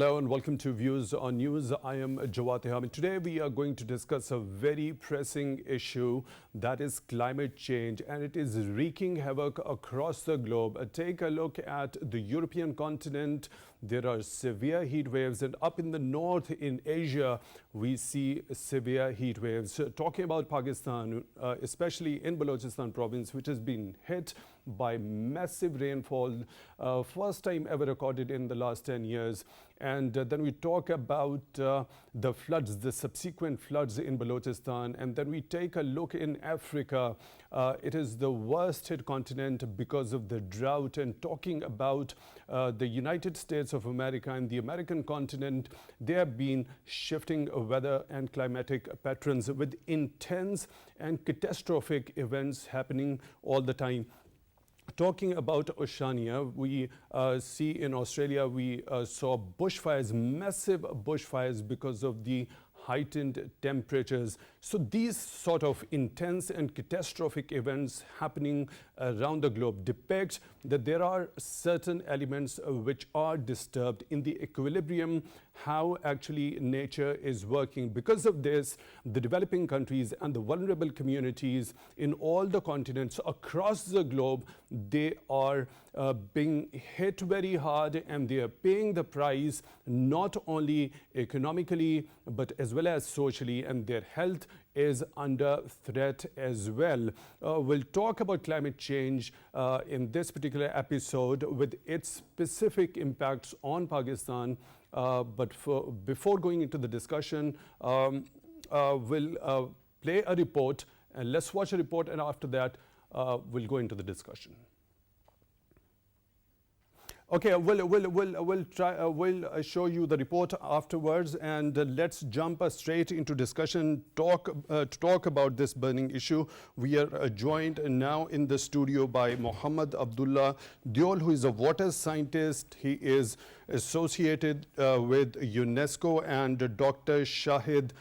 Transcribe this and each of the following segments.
Hello and welcome to Views on News. I am Jawad Tehami. Today we are going to discuss a very pressing issue, that is climate change, and it is wreaking havoc across the globe. Take a look at the European continent. There are severe heat waves, and up in the north in Asia we see severe heat waves. Talking about Pakistan, especially in Balochistan province, which has been hit by massive rainfall, first time ever recorded in the last 10 years. And then we talk about the floods, the subsequent floods in Balochistan. And then we take a look in Africa. It is the worst hit continent because of the drought. And talking about the United States of America and the American continent, they have been shifting weather and climatic patterns with intense and catastrophic events happening all the time. Talking about Oceania, we see in Australia, we saw bushfires, massive bushfires because of the heightened temperatures. So these sort of intense and catastrophic events happening around the globe depict that there are certain elements which are disturbed in the equilibrium, how actually nature is working. Because of this, the developing countries and the vulnerable communities in all the continents across the globe, they are being hit very hard, and they are paying the price not only economically but as well as socially, and their health is under threat as well. We'll talk about climate change in this particular episode with its specific impacts on Pakistan. But before going into the discussion, we'll play a report, and let's watch a report, and after that we'll go into the discussion. Okay, we'll show you the report afterwards, and let's jump straight into discussion. To talk about this burning issue, we are joined now in the studio by Muhammad Abdullah Deol, who is a water scientist. He is associated with UNESCO, and Dr. Shahid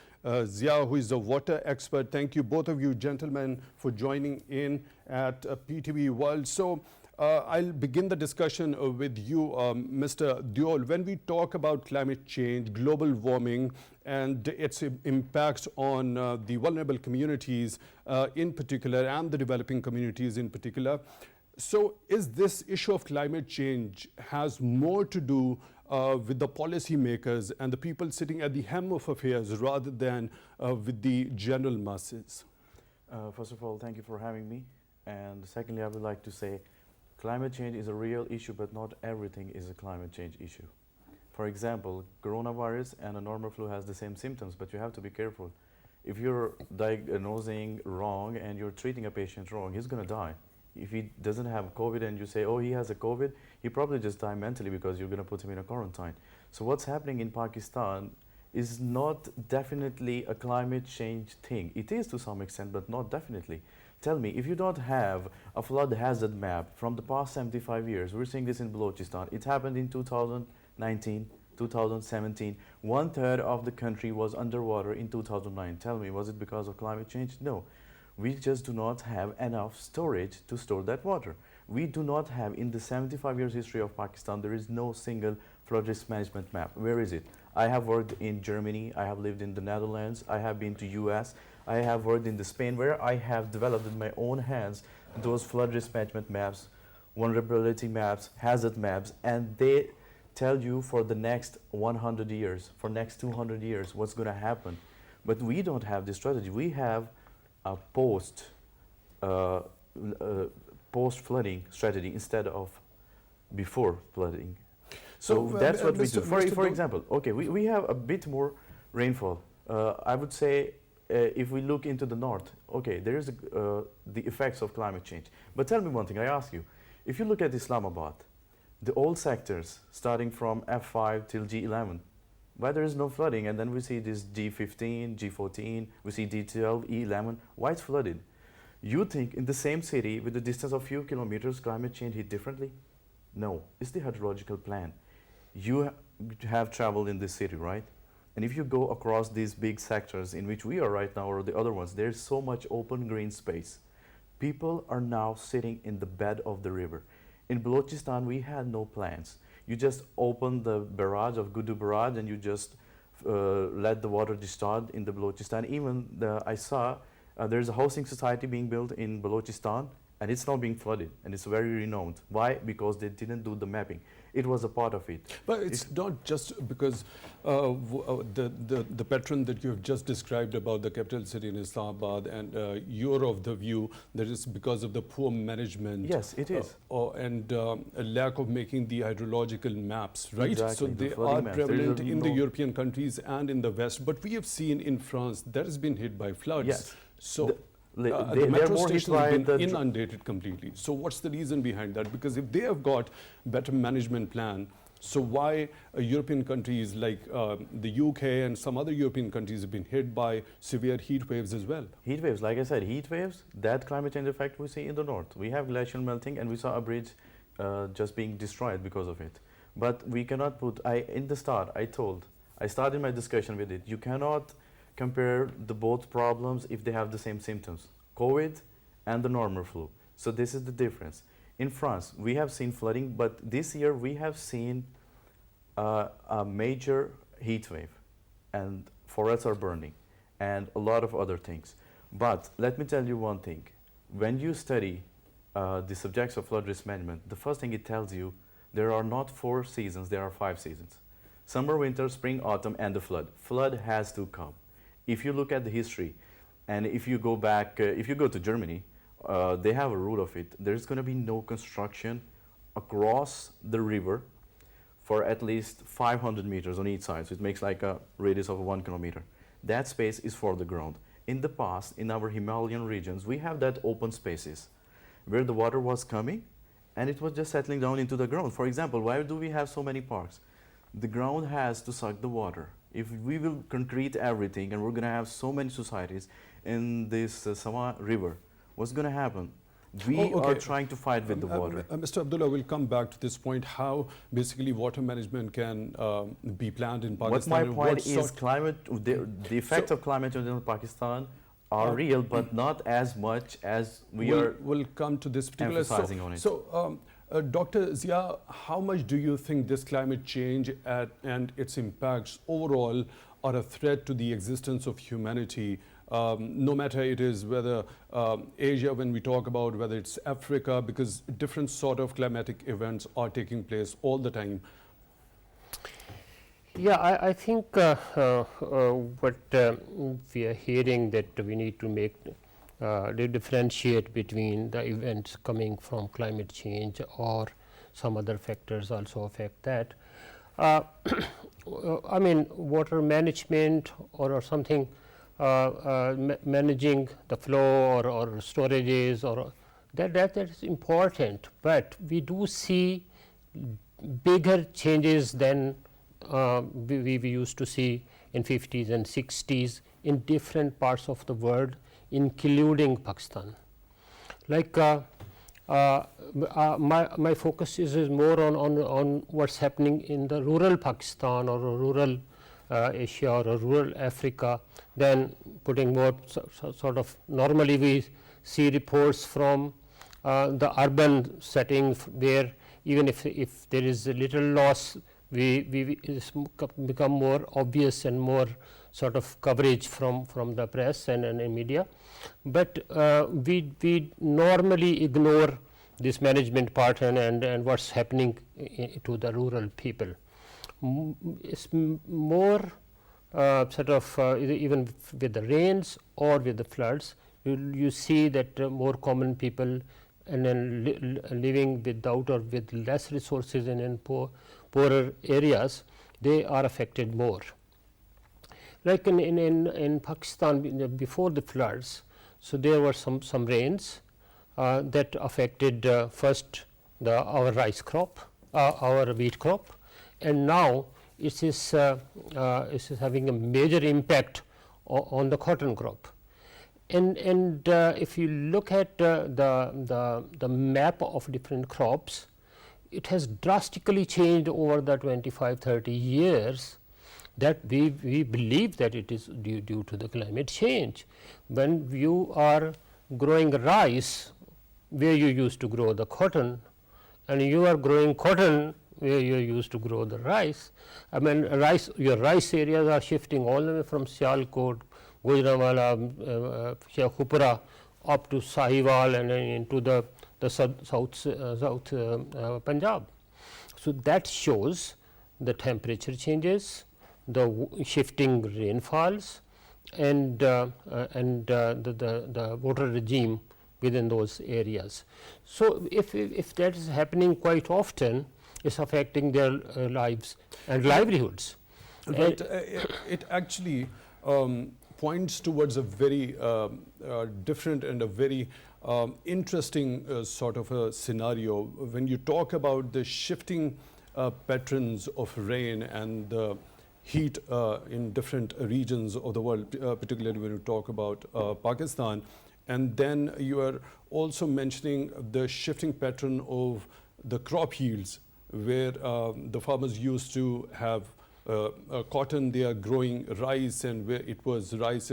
Zia, who is a water expert. Thank you, both of you gentlemen, for joining in at PTV World. So I'll begin the discussion with you, Mr. Deol. When we talk about climate change, global warming, and its impacts on the vulnerable communities in particular, and the developing communities in particular, so is this issue of climate change has more to do with the policymakers and the people sitting at the helm of affairs rather than with the general masses? First of all, thank you for having me. And secondly, I would like to say climate change is a real issue, but not everything is a climate change issue. For example, coronavirus and a normal flu has the same symptoms, but you have to be careful. If you're diagnosing wrong and you're treating a patient wrong, he's going to die. If he doesn't have COVID and you say, oh, he has a COVID, he probably just die mentally because you're going to put him in a quarantine. So what's happening in Pakistan is not definitely a climate change thing. It is to some extent, but not definitely. Tell me, if you don't have a flood hazard map from the past 75 years, we're seeing this in Balochistan, it happened in 2019, 2017, 1/3 of the country was underwater in 2009. Tell me, was it because of climate change? No. We just do not have enough storage to store that water. We do not have, in the 75 years history of Pakistan, there is no single flood risk management map. Where is it? I have worked in Germany, I have lived in the Netherlands, I have been to US, I have worked in Spain, where I have developed in my own hands those flood risk management maps, vulnerability maps, hazard maps, and they tell you for the next 100 years, for next 200 years, what's going to happen. But we don't have this strategy. We have a post-flooding strategy instead of before flooding. So that's what we do. For example, okay, we have a bit more rainfall. I would say if we look into the north, okay, there is the effects of climate change. But tell me one thing, I ask you, if you look at Islamabad, the old sectors starting from F5 till G11, why there is no flooding? And then we see this G15, G14, we see D12, E11, why it's flooded? You think in the same city with a distance of few kilometers, climate change hit differently? No, it's the hydrological plan. You have traveled in this city, right? And if you go across these big sectors in which we are right now, or the other ones, there's so much open green space. People are now sitting in the bed of the river. In Balochistan, we had no plants. You just open the barrage of Gudu barrage and you just let the water discharge in the Balochistan. Even I saw there's a housing society being built in Balochistan, and it's now being flooded, and it's very renowned. Why? Because they didn't do the mapping. It was a part of it. But it's not just because the pattern that you have just described about the capital city in Islamabad, and you're of the view that it's because of the poor management. Yes, it is. And a lack of making the hydrological maps, right? Exactly, So the they flooding are maps. prevalent in the European countries and in the West. But we have seen in France that has been hit by floods. Yes. So the they're metro more hit stations have by been the inundated completely. So what's the reason behind that? Because if they have got better management plan, so why European countries like the UK and some other European countries have been hit by severe heat waves as well? heat waves, like I said, heat waves, that climate change effect we see in the north. We have glacial melting, and we saw a bridge just being destroyed because of it. But we cannot put, in the start, I started my discussion with it, you cannot compare the both problems if they have the same symptoms, COVID and the normal flu. So this is the difference. In France, we have seen flooding, but this year we have seen a major heat wave, and forests are burning, and a lot of other things. But let me tell you one thing. When you study the subjects of flood risk management, the first thing it tells you, there are not 4 seasons, there are 5 seasons. Summer, winter, spring, autumn, and the flood. Flood has to come. If you look at the history, and if you go back, if you go to Germany, they have a rule of it. There's going to be no construction across the river for at least 500 meters on each side. So it makes like a radius of 1 kilometer. That space is for the ground. In the past, in our Himalayan regions, we have that open spaces where the water was coming and it was just settling down into the ground. For example, why do we have so many parks? The ground has to suck the water. If we will concrete everything and we're going to have so many societies in this Sama river, what's going to happen? We are trying to fight with the water. Mr. Abdullah, we'll come back to this point, how basically water management can be planned in Pakistan. What my point is, the effects of climate change in Pakistan are real, but not as much as we'll come to this particular emphasizing on it. So, Dr. Zia, how much do you think this climate change and its impacts overall are a threat to the existence of humanity? No matter it is whether Asia, when we talk about whether it's Africa, because different sort of climatic events are taking place all the time. Yeah, I think what we are hearing, that we need to make differentiate between the events coming from climate change or some other factors also affect that. I mean, water management or something, managing the flow or storages, or that is important, but we do see bigger changes than we used to see in 50s and 60s in different parts of the world, including Pakistan. Like my focus is more on what's happening in the rural Pakistan or rural Asia or rural Africa, than putting more sort of, normally we see reports from the urban setting, where even if there is a little loss, it's become more obvious and more sort of coverage from the press and media. But we normally ignore this management part and what's happening to the rural people. It's more sort of even with the rains or with the floods, you see that more common people and then living without or with less resources and in poorer areas, they are affected more. Like in Pakistan before the floods, so there were some rains that affected first our rice crop, our wheat crop, and now it is having a major impact on the cotton crop. And if you look at the map of different crops, it has drastically changed over the 25-30 years, that we believe that it is due to the climate change. When you are growing rice where you used to grow the cotton, and you are growing cotton where you used to grow the rice. I mean your rice areas are shifting all the way from Sialkot, Gujranwala, Sheikhupura up to Sahiwal and then into the south Punjab. So, that shows the temperature changes, the shifting rainfalls and the water regime within those areas. So, if that is happening quite often, it is affecting their lives and livelihoods. Right. It actually points towards a very different and a very interesting sort of a scenario. When you talk about the shifting patterns of rain and the heat in different regions of the world, particularly when you talk about Pakistan, and then you are also mentioning the shifting pattern of the crop yields, where the farmers used to have cotton, they are growing rice, and where it was rice,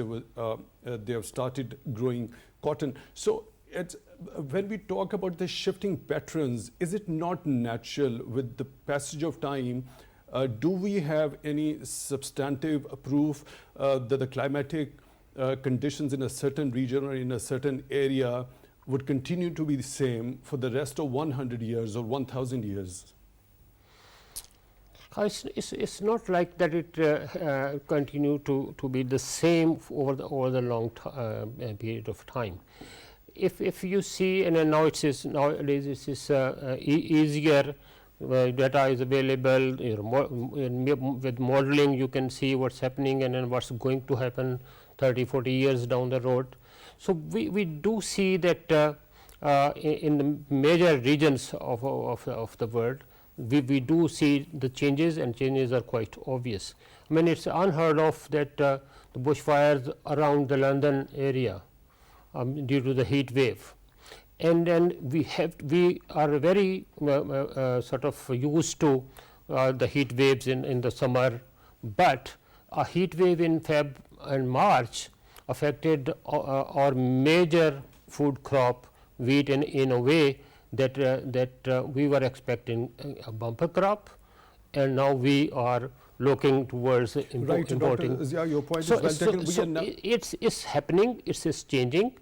they have started growing cotton. So when we talk about the shifting patterns, is it not natural with the passage of time? Do we have any substantive proof that the climatic conditions in a certain region or in a certain area would continue to be the same for the rest of 100 years or 1000 years? It's not like that it continue to be the same over the long period of time. If you see, and now it is nowadays it is easier, data is available, with modeling you can see what's happening and then what's going to happen 30-40 years down the road. So, we do see that in the major regions of the world, we do see the changes, and changes are quite obvious. I mean, it's unheard of that the bushfires around the London area due to the heat wave, and then we are very sort of used to the heat waves in the summer, but a heat wave in Feb and March affected our major food crop, wheat, in a way that we were expecting a bumper crop, and now we are looking towards importing. Dr. Zia, your point is well taken. It's happening, it's changing,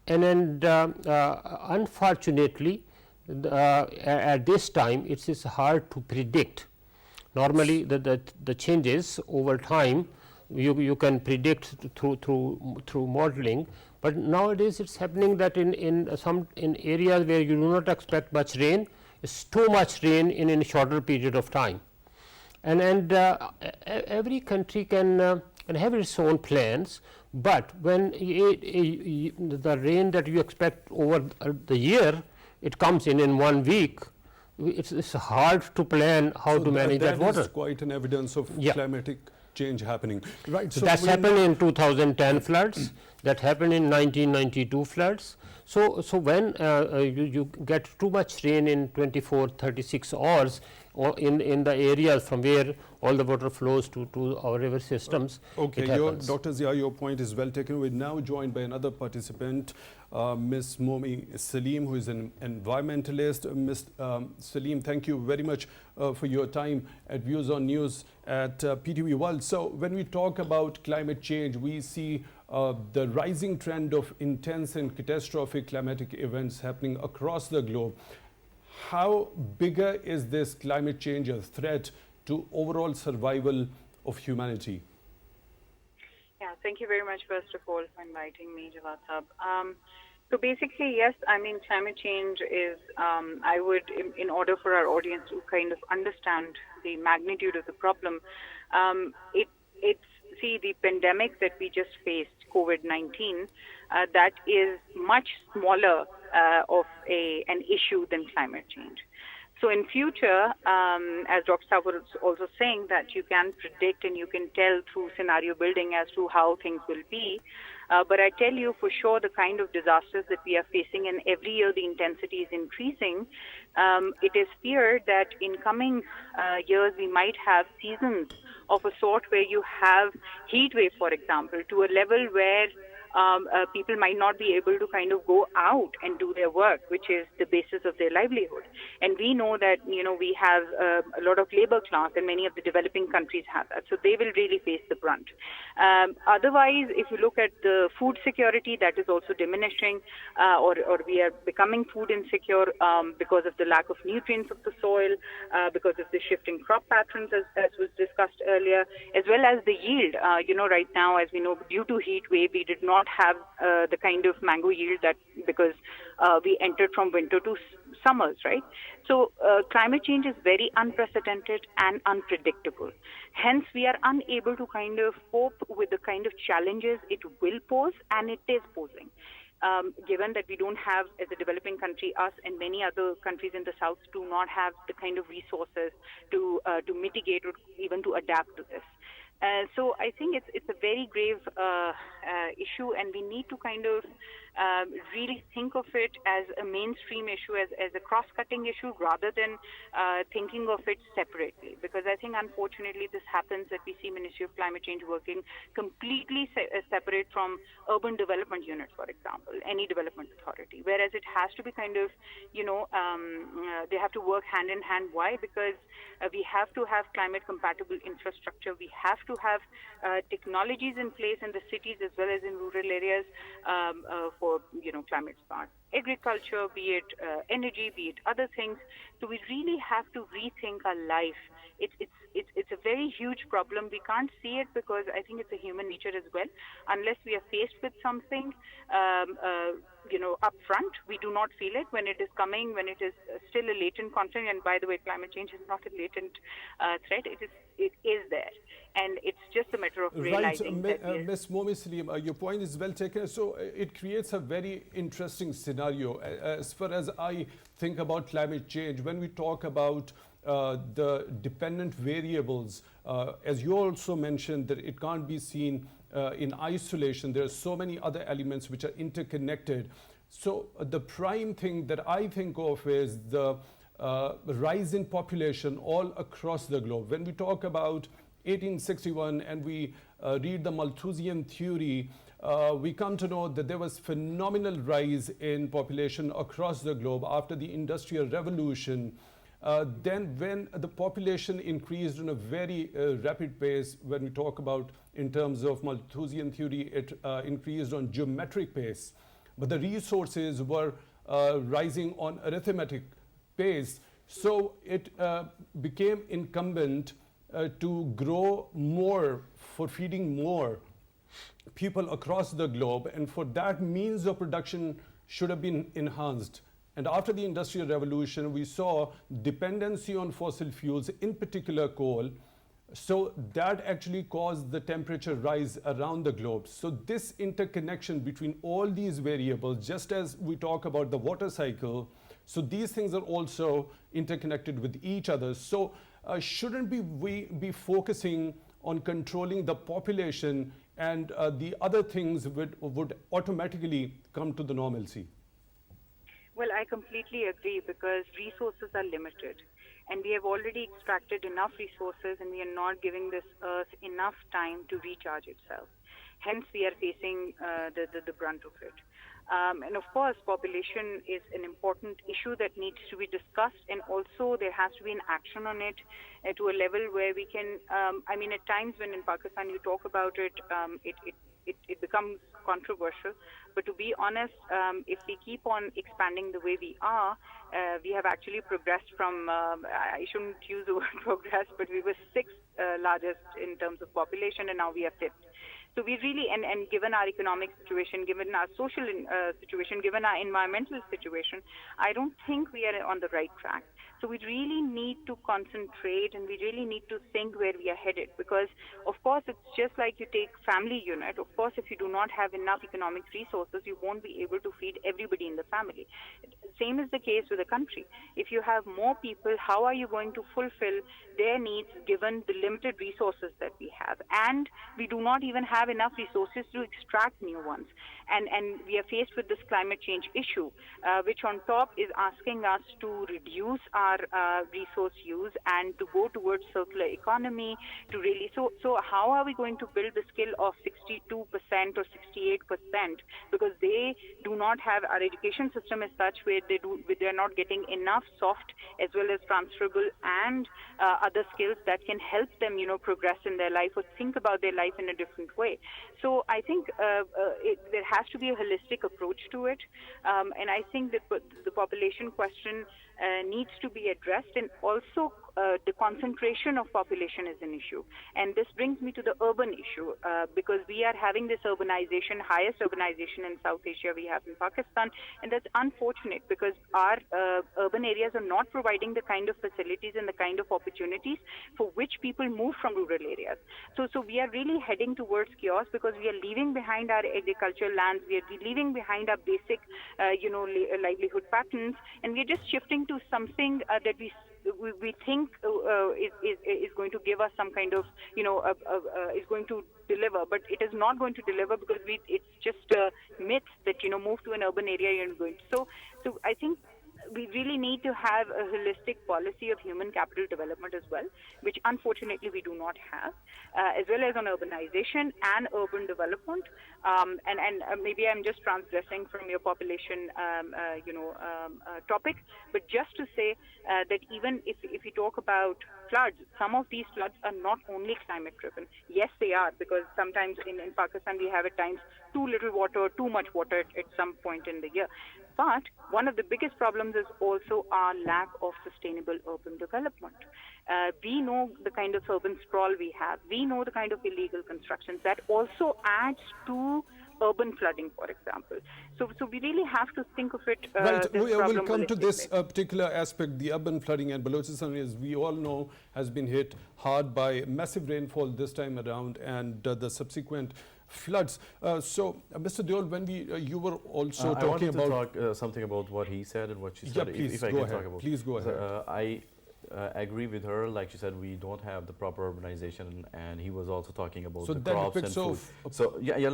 and unfortunately at this time it is hard to predict. Normally the changes over time you can predict through modeling, but nowadays it's happening that in areas where you do not expect much rain, it's too much rain in a shorter period of time, and every country can have its own plans, but when the rain that you expect over the year, it comes in 1 week, it's hard to plan how to manage that water. That is quite an evidence of climatic change happening. Right. So that's happened in 2010 floods, that happened in 1992 floods. So when you get too much rain in 24-36 hours or in the areas from where all the water flows to our river systems. Okay, Dr. Zia, your point is well taken. We're now joined by another participant, Ms. Mome Saleem, who is an environmentalist. Ms. Saleem, thank you very much for your time at Views on News at PTV World. So when we talk about climate change, we see the rising trend of intense and catastrophic climatic events happening across the globe. How bigger is this climate change a threat to overall survival of humanity? Yeah, thank you very much, first of all, for inviting me, Jawad Sahab. So basically, yes, I mean, climate change is, I would, in order for our audience to kind of understand the magnitude of the problem, see, the pandemic that we just faced, COVID-19, that is much smaller of an issue than climate change. So in future, as Dr. Sahab was also saying, that you can predict and you can tell through scenario building as to how things will be. But I tell you for sure, the kind of disasters that we are facing, and every year the intensity is increasing, it is feared that in coming years we might have seasons of a sort where you have heat wave, for example, to a level where people might not be able to kind of go out and do their work, which is the basis of their livelihood. And we know that, we have a lot of labor class, and many of the developing countries have that. So they will really face the brunt. Otherwise, if you look at the food security, that is also diminishing, or we are becoming food insecure because of the lack of nutrients of the soil, because of the shifting crop patterns, as was discussed earlier, as well as the yield. Right now, as we know, due to heat wave, we did not have the kind of mango yield that because we entered from winter to summers, right? So climate change is very unprecedented and unpredictable. Hence, we are unable to kind of cope with the kind of challenges it will pose, and it is posing. Given that we don't have, as a developing country, us and many other countries in the South do not have the kind of resources to mitigate or even to adapt to this. So I think it's a very grave issue, and we need to kind of really think of it as a mainstream issue, as a cross-cutting issue, rather than thinking of it separately. Because I think, unfortunately, this happens that we see Ministry of Climate Change working completely separate from urban development units, for example, any development authority. Whereas it has to be kind of, they have to work hand in hand. Why? Because we have to have climate-compatible infrastructure. We have to have technologies in place in the cities as well as in rural areas for climate smart agriculture, be it energy, be it other things. So we really have to rethink our life. It's a very huge problem. We can't see it because I think it's a human nature as well. Unless we are faced with something, up front, we do not feel it. When it is coming, when it is still a latent concern, and by the way, climate change is not a latent threat. It is there, and it's just a matter of realizing that. Ms. Mome, Saleem, your point is well taken. So it creates a very interesting scenario as far as I think about climate change. When we talk about the dependent variables, as you also mentioned, that it can't be seen in isolation. There are so many other elements which are interconnected. So the prime thing that I think of is the rise in population all across the globe. When we talk about 1861 and we read the Malthusian theory, we come to know that there was phenomenal rise in population across the globe after the Industrial Revolution. Then when the population increased in a very rapid pace, when we talk about in terms of Malthusian theory, it increased on geometric pace. But the resources were rising on arithmetic pace. So it became incumbent to grow more for feeding more people across the globe. And for that, means of production should have been enhanced. And after the Industrial Revolution, we saw dependency on fossil fuels, in particular coal. So that actually caused the temperature rise around the globe. So this interconnection between all these variables, just as we talk about the water cycle, so these things are also interconnected with each other. So shouldn't we be focusing on controlling the population, and the other things would automatically come to the normalcy? Well, I completely agree, because resources are limited, and we have already extracted enough resources, and we are not giving this earth enough time to recharge itself. Hence, we are facing the brunt of it. And of course, population is an important issue that needs to be discussed, and also there has to be an action on it to a level where we can, at times when in Pakistan you talk about it, it becomes controversial. But to be honest, if we keep on expanding the way we are, we have actually progressed from, I shouldn't use the word progress, but we were sixth largest in terms of population, and now we are fifth. So we really, and given our economic situation, given our social situation, given our environmental situation, I don't think we are on the right track. So we really need to concentrate, and we really need to think where we are headed, because of course it's just like you take family unit. Of course, if you do not have enough economic resources, you won't be able to feed everybody in the family. Same is the case with the country. If you have more people, how are you going to fulfill their needs given the limited resources that we have? And we do not even have have enough resources to extract new ones. And we are faced with this climate change issue, which on top is asking us to reduce our resource use and to go towards circular economy, to really, so how are we going to build the skill of 62% or 68%? Because they do not have, our education system is such where they're not getting enough soft as well as transferable and other skills that can help them, progress in their life or think about their life in a different way. So I think there has to be a holistic approach to it, and I think that the population question needs to be addressed, and also the concentration of population is an issue. And this brings me to the urban issue, because we are having this urbanization, highest urbanization in South Asia we have in Pakistan, and that's unfortunate because our urban areas are not providing the kind of facilities and the kind of opportunities for which people move from rural areas. So we are really heading towards chaos because we are leaving behind our agricultural lands, we are leaving behind our basic, livelihood patterns, and we are just shifting to something that we think is going to give us some kind of, is going to deliver, but it is not going to deliver because it's just a myth that, move to an urban area you're going to. So I think we really need to have a holistic policy of human capital development as well, which unfortunately we do not have, as well as on urbanization and urban development. And maybe I'm just transgressing from your population, topic, but just to say that even if we talk about floods, some of these floods are not only climate driven. Yes, they are, because sometimes in Pakistan we have at times too little water, too much water at some point in the year. But one of the biggest problems is also our lack of sustainable urban development. We know the kind of urban sprawl we have. We know the kind of illegal constructions that also adds to urban flooding, for example. So we really have to think of it. Right, we will come to this particular aspect. The urban flooding, and Balochistan, as we all know, has been hit hard by massive rainfall this time around and the subsequent floods. So, Mr. Deol, when you were also talking about... I wanted to talk something about what he said and what she said. Yeah, please, if I go can ahead. Talk about. Please go ahead. I agree with her. Like she said, we don't have the proper urbanization, and he was also talking about the crops and food. So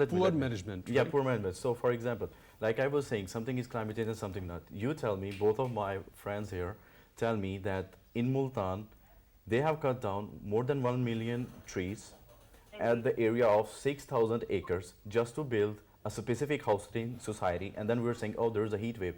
poor management. Yeah, poor management. So, for example, like I was saying, something is climate change and something not. You tell me, both of my friends here tell me that in Multan, they have cut down more than 1 million trees at the area of 6,000 acres just to build a specific housing society, and then we're saying, oh, there's a heat wave.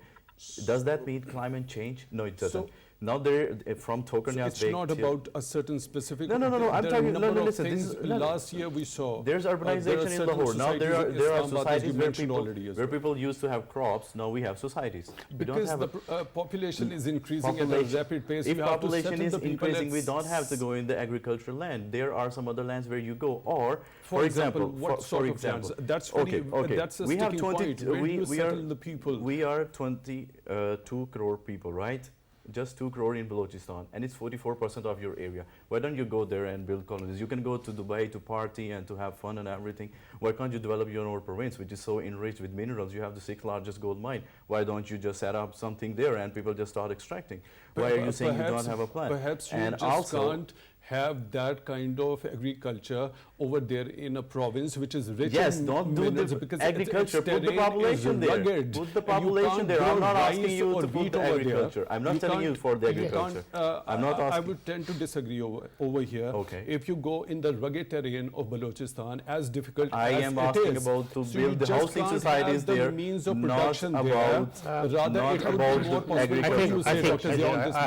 Does that mean climate change? No, it doesn't. Now there, from Tokarnias, it's not about a certain specific. No. I'm talking. No, listen. This is, last year we saw. There's urbanization in Lahore. Now there are societies where people used to have crops. Now we have societies. Because the population is increasing at a rapid pace. If population is increasing, we don't have to go in the agricultural land. There are some other lands where you go. Or, for example, what sort of lands? That's okay. That's a sticking point. Where do you settle the people? We are 22 crore people, right? Just 2 crore in Balochistan, and it's 44% of your area. Why don't you go there and build colonies? You can go to Dubai to party and to have fun and everything. Why can't you develop your own province, which is so enriched with minerals? You have the 6th largest gold mine. Why don't you just set up something there and people just start extracting? Why are you saying you don't have a plan? Perhaps you just can't have that kind of agriculture over there in a province which is rich in don't do minerals, because agriculture. Put the population there. Put the population there. I'm not asking you to put the agriculture. I'm not telling you for the agriculture. I'm not asking. I would tend to disagree over here. Okay. If you go in the rugged terrain of Balochistan, as difficult I as am it asking is, about to so build the housing societies there. Means of production there. Rather, not it would about be more possible. I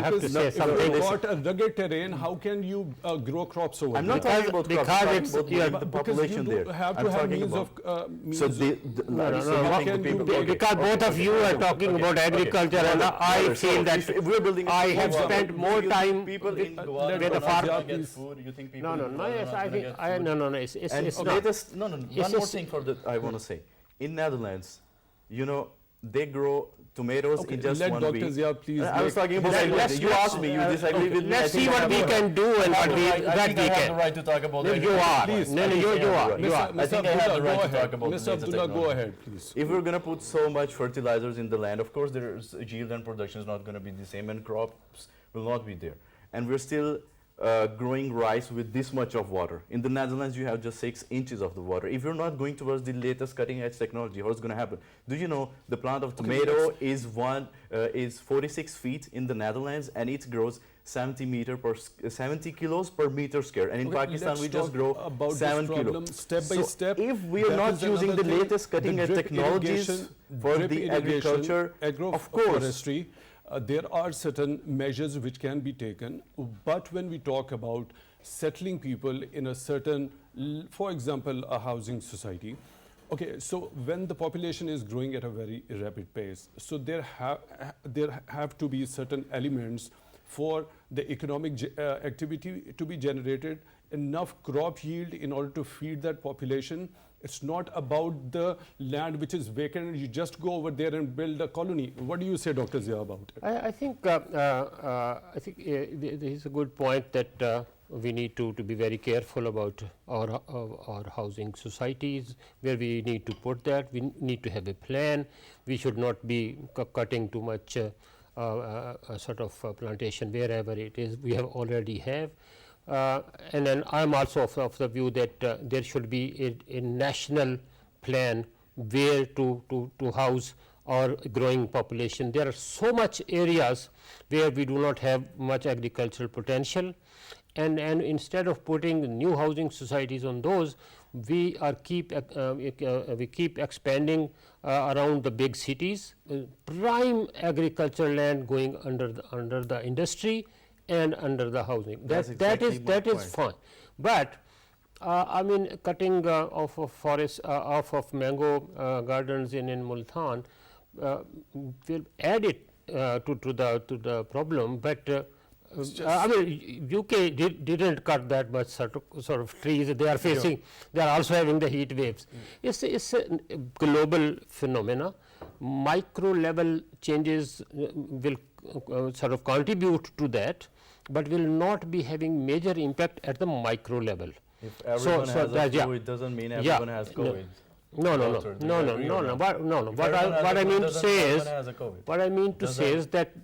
have to say something. If you've got a rugged terrain, how can you grow crops? I'm not talking about crops, I'm talking about the population there. Have to have means of because both of you are talking about agriculture, and I feel that we're building. I have spent more time people with the farmers. You think people? No. Yes, I think it's not. One more thing I want to say. In Netherlands, they grow tomatoes in just 1 week. Please. I was talking about you asked me, you disagree with me. Let's see what we can do and what we can. I think I have the right to talk about it. You are. You are. I think I have the right to talk about Mr. Abdullah, go ahead, please. If we're going to put so much fertilizers in the land, of course, there's yield and production is not going to be the same, and crops will not be there. And we're still growing rice with this much of water. In the Netherlands, you have just 6 inches of the water. If you're not going towards the latest cutting edge technology, what's going to happen? Do you know the plant of tomato is 46 feet in the Netherlands, and it grows 70 kilos per meter square, and in Pakistan we just grow about 7 kilos. Step by step. If we are not using the latest cutting edge technologies for the agriculture, of course, forestry, there are certain measures which can be taken, but when we talk about settling people in a certain, for example, a housing society, okay, so when the population is growing at a very rapid pace, so there have to be certain elements for the economic activity to be generated, enough crop yield in order to feed that population. It's not about the land which is vacant, you just go over there and build a colony. What do you say, Dr. Zia, about it? I think this is a good point that we need to be very careful about our housing societies, where we need to put that. We need to have a plan. We should not be cutting too much sort of plantation wherever it is we have already have. And then I am also of the view that there should be a national plan where to house our growing population. There are so much areas where we do not have much agricultural potential, and instead of putting new housing societies on those, we keep expanding around the big cities, prime agricultural land going under the industry and under the housing. That is fine, but I mean, cutting off of forests, off of mango gardens in Multan will add it to the problem, but I mean, UK didn't cut that much sort of trees. They are facing, they are also having the heat waves. It's a global phenomena. Micro level changes will sort of contribute to that, but will not be having major impact at the micro level. If everyone has a flu, it doesn't mean everyone has COVID. No. What I mean to say is, that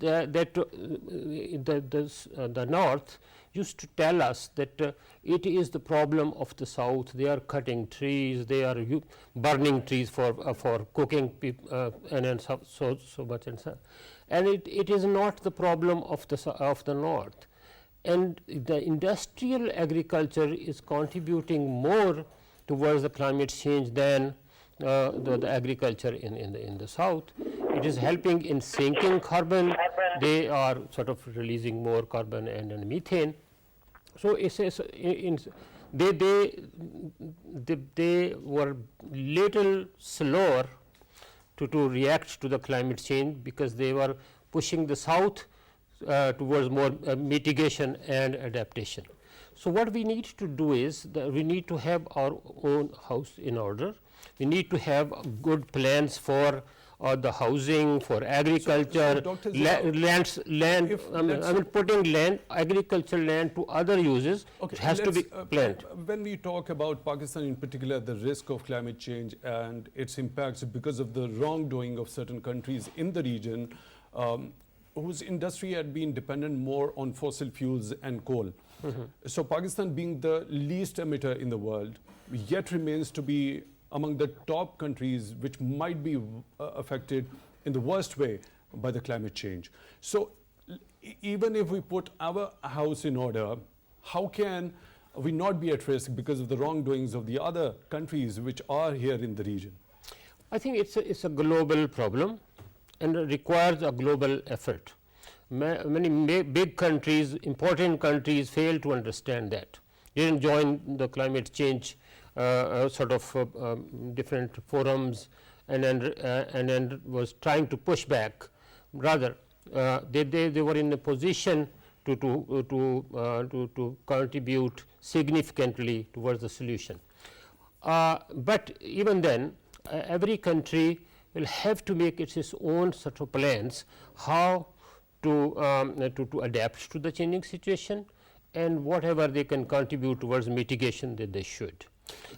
the North used to tell us that it is the problem of the South. They are cutting trees, they are burning trees for cooking, and then so much and so. And it is not the problem of the North. And the industrial agriculture is contributing more towards the climate change than the agriculture in the South. It is helping in sinking carbon. They are sort of releasing more carbon and methane. So they were little slower to react to the climate change, because they were pushing the South towards more mitigation and adaptation. So what we need to do is that we need to have our own house in order. We need to have good plans for the housing, for agriculture, putting agricultural land to other uses. It has to be planned. When we talk about Pakistan in particular, the risk of climate change and its impacts because of the wrongdoing of certain countries in the region, whose industry had been dependent more on fossil fuels and coal. So Pakistan, being the least emitter in the world, yet remains to be among the top countries which might be affected in the worst way by the climate change. So even if we put our house in order, how can we not be at risk because of the wrongdoings of the other countries which are here in the region? I think it's a global problem and it requires a global effort. Many big countries, important countries fail to understand that. They didn't join the climate change sort of different forums and then was trying to push back. Rather, they were in a position to contribute significantly towards the solution. But even then, every country will have to make its own sort of plans how to adapt to the changing situation, and whatever they can contribute towards mitigation that they should.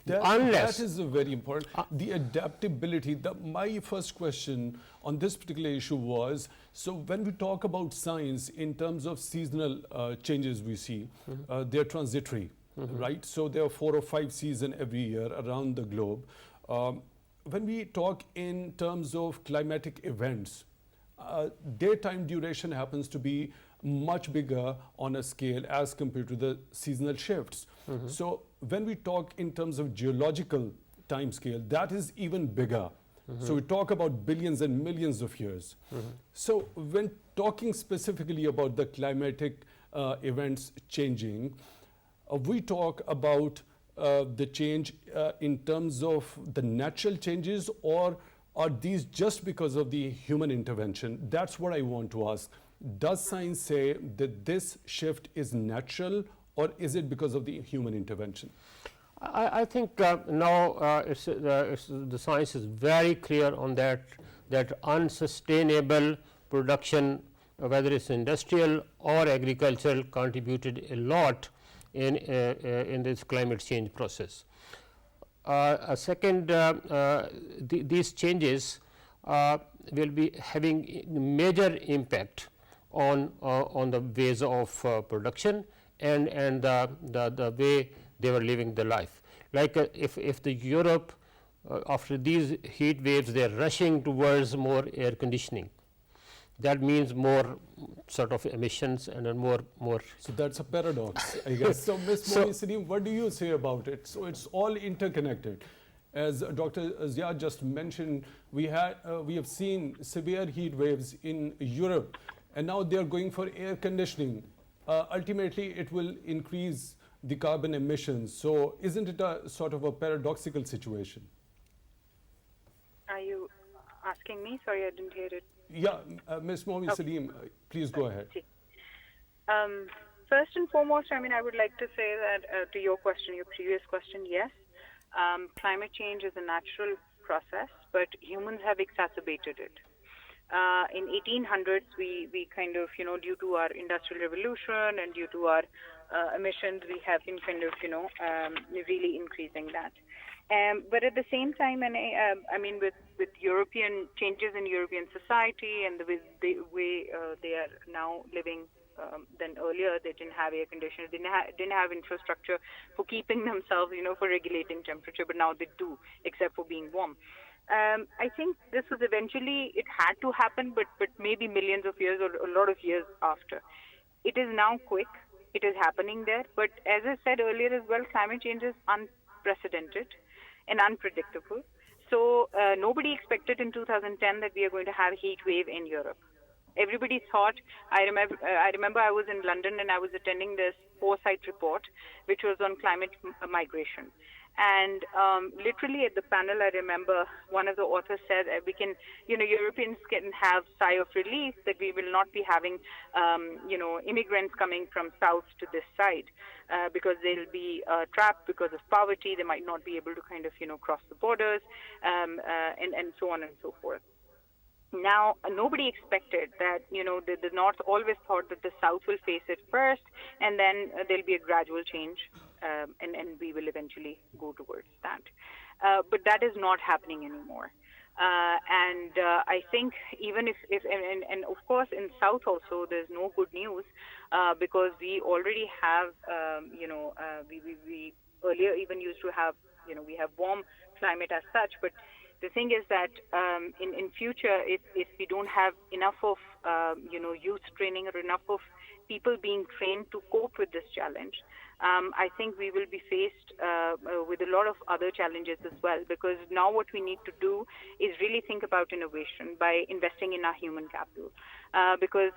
Unless that is very important. The adaptability. My first question on this particular issue was, so when we talk about science in terms of seasonal changes we see, they're transitory, right? So there are 4 or 5 seasons every year around the globe. When we talk in terms of climatic events, daytime duration happens to be much bigger on a scale as compared to the seasonal shifts. So when we talk in terms of geological time scale, that is even bigger. So we talk about billions and millions of years. So when talking specifically about the climatic events changing, we talk about the change in terms of the natural changes, or are these just because of the human intervention? That's what I want to ask. Does science say that this shift is natural, or is it because of the human intervention? I think now the science is very clear on that unsustainable production, whether it's industrial or agricultural, contributed a lot in this climate change process. Second, these changes will be having major impact on the ways of production and the way they were living their life. Like if the Europe after these heat waves, they are rushing towards more air conditioning. That means more sort of emissions and more. So that's a paradox, I guess. So Ms. Mome, Saleem, what do you say about it? So it's all interconnected. As Dr. Ziad just mentioned, we have seen severe heat waves in Europe, and now they are going for air conditioning. Ultimately, it will increase the carbon emissions. So isn't it a sort of a paradoxical situation? Are you asking me? Sorry, I didn't hear it. Yeah, Ms. Mome, Saleem, please go ahead. First and foremost, I mean, I would like to say that to your question, your previous question, yes, climate change is a natural process, but humans have exacerbated it. In 1800s, we kind of, due to our industrial revolution and due to our emissions, we have been kind of, really increasing that. But at the same time, and I mean, with European changes in European society and the way they are now living, than earlier, they didn't have air conditioners, didn't have infrastructure for keeping themselves, for regulating temperature, but now they do, except for being warm. I think this was eventually, it had to happen, but maybe millions of years or a lot of years after. It is now quick. It is happening there. But as I said earlier as well, climate change is unprecedented and unpredictable. So nobody expected in 2010 that we are going to have a heat wave in Europe. Everybody thought, I remember I was in London and I was attending this foresight report, which was on climate migration. And literally at the panel, I remember one of the authors said, we can, Europeans can have sigh of relief that we will not be having, immigrants coming from south to this side because they'll be trapped because of poverty. They might not be able to kind of, cross the borders and so on and so forth. Now, nobody expected that, the North always thought that the South will face it first, and then there'll be a gradual change, and we will eventually go towards that. But that is not happening anymore. And I think even if and of course in South also there's no good news because we already have, we earlier even used to have, we have warm climate as such, but the thing is that in future, if we don't have enough of, youth training or enough of people being trained to cope with this challenge, I think we will be faced with a lot of other challenges as well, because now what we need to do is really think about innovation by investing in our human capital. Because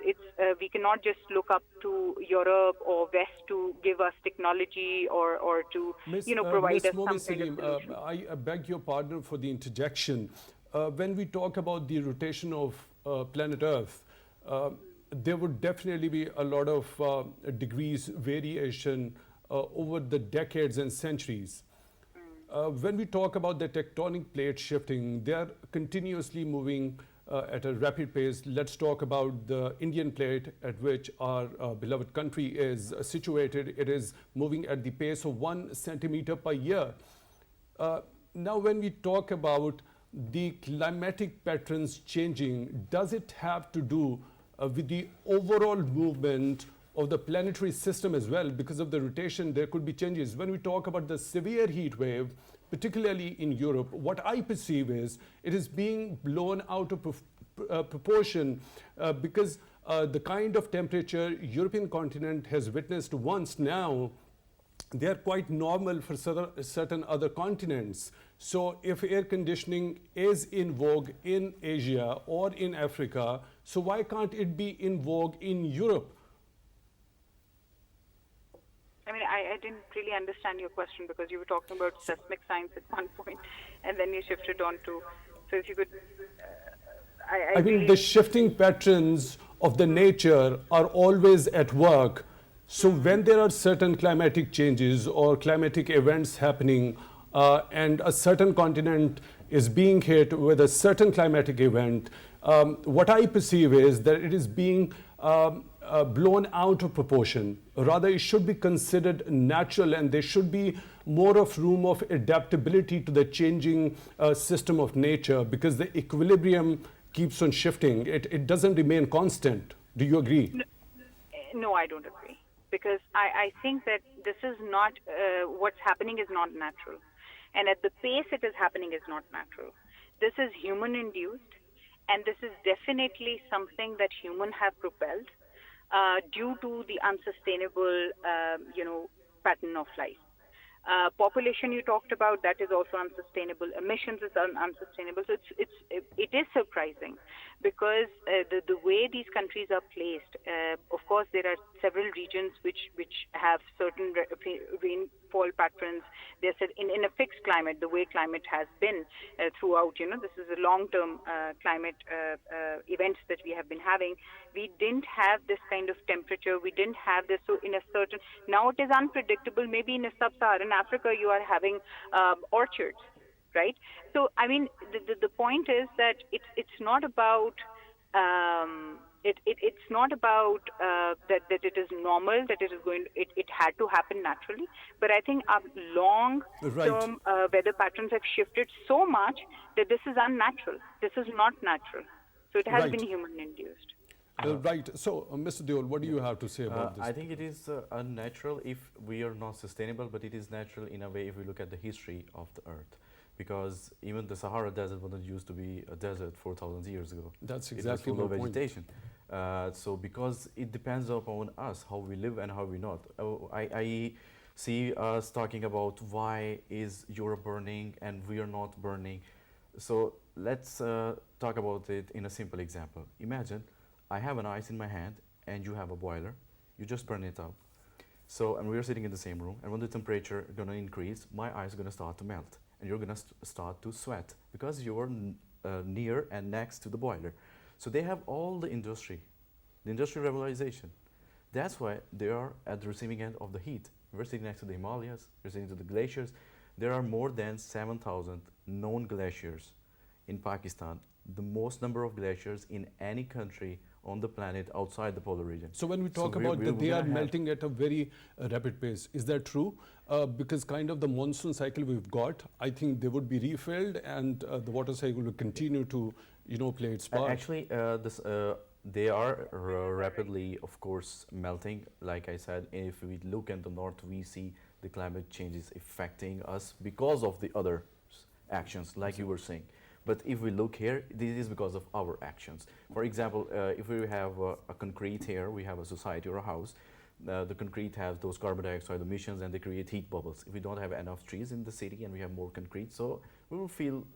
we cannot just look up to Europe or West to give us technology or to provide us some kind of solution. I beg your pardon for the interjection. When we talk about the rotation of planet Earth, there would definitely be a lot of degrees variation over the decades and centuries. When we talk about the tectonic plates shifting, they are continuously moving at a rapid pace. Let's talk about the Indian plate at which our beloved country is situated. It is moving at the pace of 1 centimeter per year. Now, when we talk about the climatic patterns changing, does it have to do with the overall movement of the planetary system as well? Because of the rotation, there could be changes. When we talk about the severe heat wave, particularly in Europe, what I perceive is it is being blown out of proportion because the kind of temperature European continent has witnessed once now, they are quite normal for certain other continents. So if air conditioning is in vogue in Asia or in Africa, so why can't it be in vogue in Europe? I mean, I didn't really understand your question because you were talking about seismic science at one point, and then you shifted on to, so if you could, I mean, the shifting patterns of the nature are always at work. So when there are certain climatic changes or climatic events happening and a certain continent is being hit with a certain climatic event, what I perceive is that it is being blown out of proportion. Rather, it should be considered natural and there should be more of room of adaptability to the changing system of nature because the equilibrium keeps on shifting. It doesn't remain constant. Do you agree? No, I don't agree. Because I think that this is not, what's happening is not natural. And at the pace it is happening is not natural. This is human induced, and this is definitely something that humans have propelled due to the unsustainable, pattern of life. Population you talked about, that is also unsustainable. Emissions is unsustainable. So it is surprising because the way these countries are placed, of course, there are several regions which have certain rainfall patterns. They're in a fixed climate, the way climate has been throughout. This is a long-term climate events that we have been having. We didn't have this kind of temperature. We didn't have this. So in a certain, now it is unpredictable. Maybe in a sub-Saharan Africa, you are having orchards, right? So, I mean, the point is that it's not about it's not about that it is normal, that it is it had to happen naturally. But I think our long-term weather patterns have shifted so much that this is unnatural. This is not natural. So it has been human-induced. Right. So, Mr. Deol, what do you have to say about this? I think it is unnatural if we are not sustainable, but it is natural in a way if we look at the history of the Earth. Because even the Sahara Desert wasn't used to be a desert 4,000 years ago. That's exactly my point. vegetation. So because it depends upon us, how we live and how we not. I see us talking about why is Europe burning and we are not burning. So let's talk about it in a simple example. Imagine I have an ice in my hand and you have a boiler. You just burn it up. So, and we are sitting in the same room, and when the temperature is going to increase, my ice is going to start to melt. And you're going to start to sweat because you're near and next to the boiler. So they have all the industrial revolution. That's why they are at the receiving end of the heat. We're sitting next to the Himalayas, we're sitting to the glaciers. There are more than 7,000 known glaciers in Pakistan, the most number of glaciers in any country on the planet outside the polar region. So when we talk about that they are melting at a very rapid pace, is that true? Because kind of the monsoon cycle we've got, I think they would be refilled and the water cycle will continue to, play its part. Actually, they are rapidly, of course, melting. Like I said, if we look at the north, we see the climate change is affecting us because of the other actions, like you were saying. But if we look here, this is because of our actions. For example, if we have a concrete here, we have a society or a house, the concrete has those carbon dioxide emissions and they create heat bubbles. If we don't have enough trees in the city and we have more concrete, so we will feel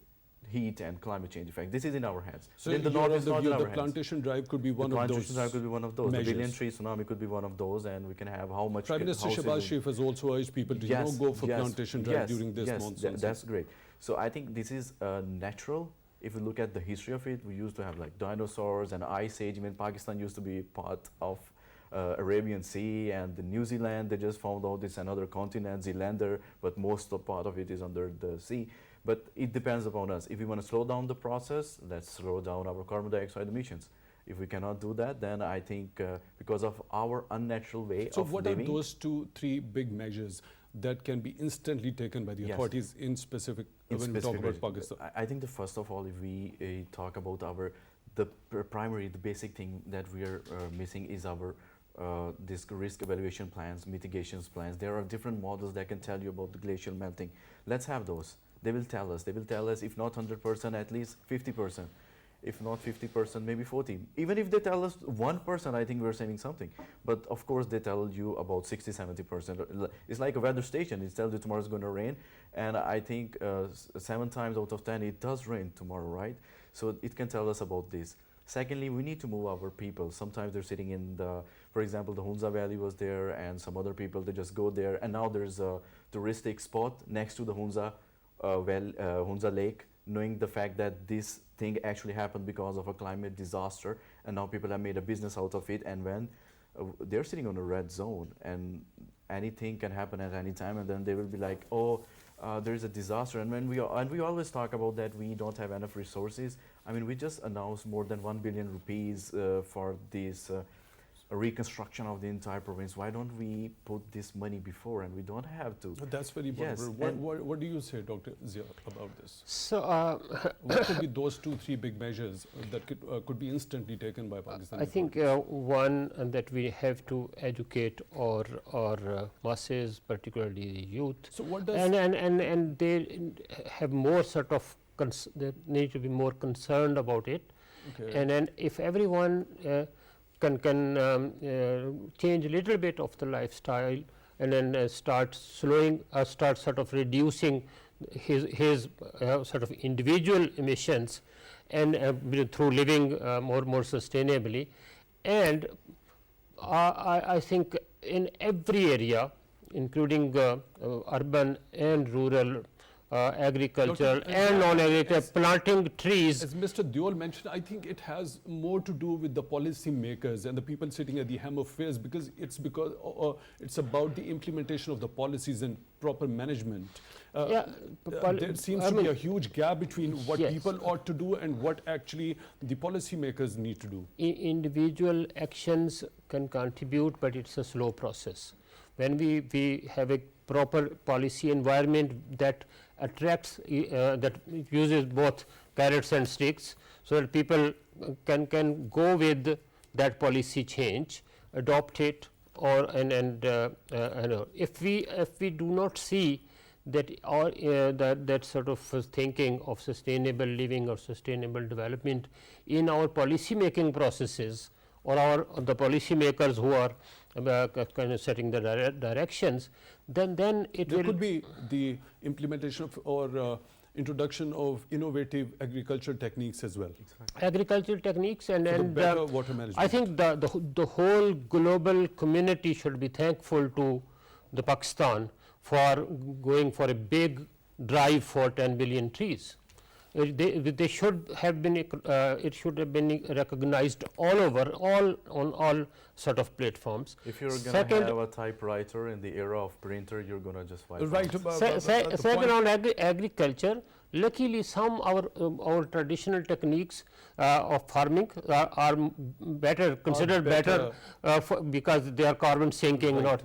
heat and climate change effect. This is in our hands. So in the plantation drive could be one of those. The plantation drive could be one of those. Measures. The billion tree tsunami could be one of those, and we can have how much. Prime Minister Shahbaz Sharif has also urged people to go for plantation drive during this monsoon. That's great. So I think this is natural. If you look at the history of it, we used to have like dinosaurs and ice age. Even Pakistan used to be part of Arabian Sea, and the New Zealand, they just found out it's another continent, Zealander, but most of part of it is under the sea. But it depends upon us. If we want to slow down the process, let's slow down our carbon dioxide emissions. If we cannot do that, then I think because of our unnatural way of living. So what are those 2-3 big measures that can be instantly taken by the authorities in specific, when we talk about Pakistan? I think first of all, if we talk about the basic thing that we are missing is our this risk evaluation plans, mitigations plans. There are different models that can tell you about the glacial melting. Let's have those. They will tell us. They will tell us if not 100%, at least 50%. If not 50%, maybe 40. Even if they tell us 1%, I think we're saving something. But of course, they tell you about 60, 70%. It's like a weather station. It tells you tomorrow is going to rain. And I think 7 times out of 10, it does rain tomorrow, right? So it can tell us about this. Secondly, we need to move our people. Sometimes they're sitting in for example, the Hunza Valley was there, and some other people, they just go there. And now there's a touristic spot next to the Hunza Lake, knowing the fact that this thing actually happened because of a climate disaster, and now people have made a business out of it. And when they're sitting on a red zone, and anything can happen at any time, and then they will be like, oh, there is a disaster. And when we always talk about that we don't have enough resources. I mean, we just announced more than 1 billion rupees for this reconstruction of the entire province. Why don't we put this money before? And we don't have to. That's very important. Yes, what do you say, Dr. Zia, about this? So, what could be those 2-3 big measures that could be instantly taken by Pakistan? I think one that we have to educate our masses, particularly the youth. So what does and they have more sort of they need to be more concerned about it. Okay. And then if everyone can change a little bit of the lifestyle, and then start sort of reducing his sort of individual emissions, and through living more sustainably. And I think in every area, including urban and rural, agriculture and non-agriculture, planting trees. As Mr. Deol mentioned, I think it has more to do with the policy makers and the people sitting at the helm of affairs, because it's about the implementation of the policies and proper management. There seems to be a huge gap between what people ought to do and what actually the policy makers need to do. Individual actions can contribute, but it's a slow process. When we have a proper policy environment that attracts, that uses both carrots and sticks, so that people can go with that policy change, adopt it, or if we do not see that that sort of thinking of sustainable living or sustainable development in our policy making processes, or the policy makers who are kind of setting the directions, then it will. There could be the implementation of or introduction of innovative agricultural techniques as well. Exactly. Agricultural techniques and better water management. I think the whole global community should be thankful to the Pakistan for going for a big drive for 10 billion trees. They should have been it should have been recognized all over, on all sort of platforms. If you're going to have a typewriter in the era of printer, you're going to just fight. Right. Second, on agriculture, luckily some our traditional techniques of farming are better, considered better, because they are carbon sinking, not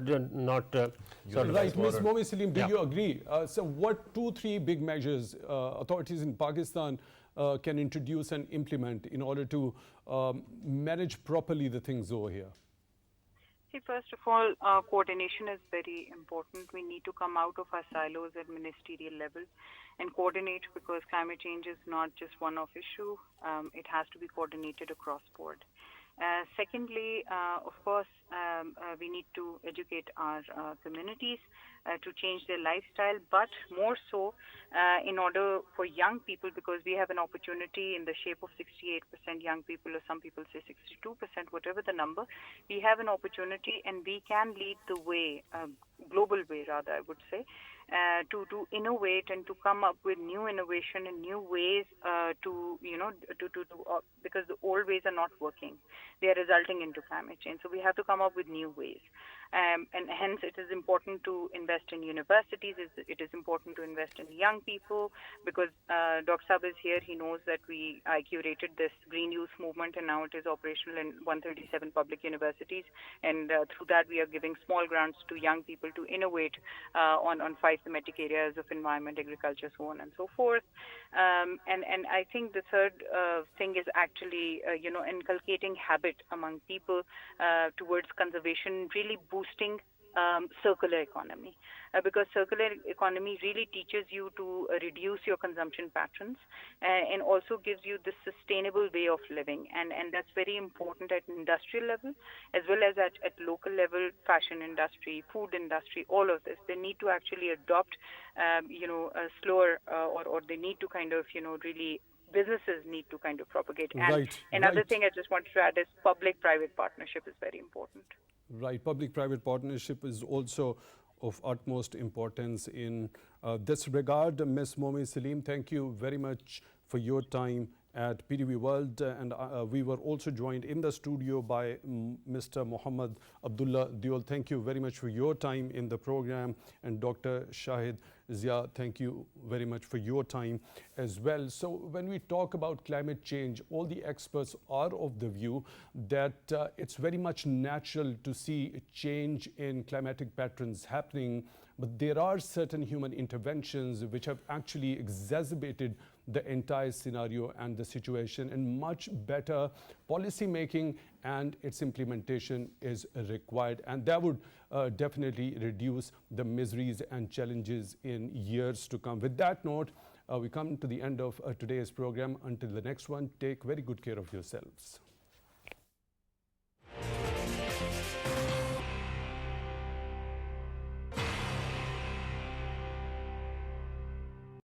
right. Ms. Mome, Saleem, do you agree? So what 2-3 big measures authorities in Pakistan can introduce and implement in order to manage properly the things over here? See, first of all, coordination is very important. We need to come out of our silos at ministerial level and coordinate, because climate change is not just one-off issue. It has to be coordinated across board. Secondly, of course, we need to educate our communities to change their lifestyle, but more so in order for young people, because we have an opportunity in the shape of 68% young people, or some people say 62%, whatever the number. We have an opportunity, and we can lead the way, global way rather, I would say, to innovate and to come up with new innovation and new ways because the old ways are not working. They are resulting into climate change. So we have to come up with new ways. And hence it is important to invest in universities, it is important to invest in young people, because Dr. Saab is here, he knows that I curated this Green Youth movement, and now it is operational in 137 public universities, and through that we are giving small grants to young people to innovate on 5 thematic areas of environment, agriculture, so on and so forth. And I think the third thing is actually, inculcating habit among people towards conservation, really boosting circular economy, because circular economy really teaches you to reduce your consumption patterns and also gives you this sustainable way of living, and that's very important at industrial level as well as at local level. Fashion industry, food industry, all of this, they need to actually adopt a slower or they need to kind of really, businesses need to kind of propagate. And Right, another right. thing I just wanted to add is public-private partnership is very important. Right, public-private partnership is also of utmost importance in this regard. Ms. Mome, Saleem, thank you very much for your time at PTV World, and we were also joined in the studio by Mr. Muhammad Abdullah Deol. Thank you very much for your time in the program, and Dr. Shahid Zia, thank you very much for your time as well. So when we talk about climate change, all the experts are of the view that it's very much natural to see a change in climatic patterns happening, but there are certain human interventions which have actually exacerbated the entire scenario and the situation, and much better policy making and its implementation is required, and that would definitely reduce the miseries and challenges in years to come. With that note, we come to the end of today's program. Until the next one, take very good care of yourselves.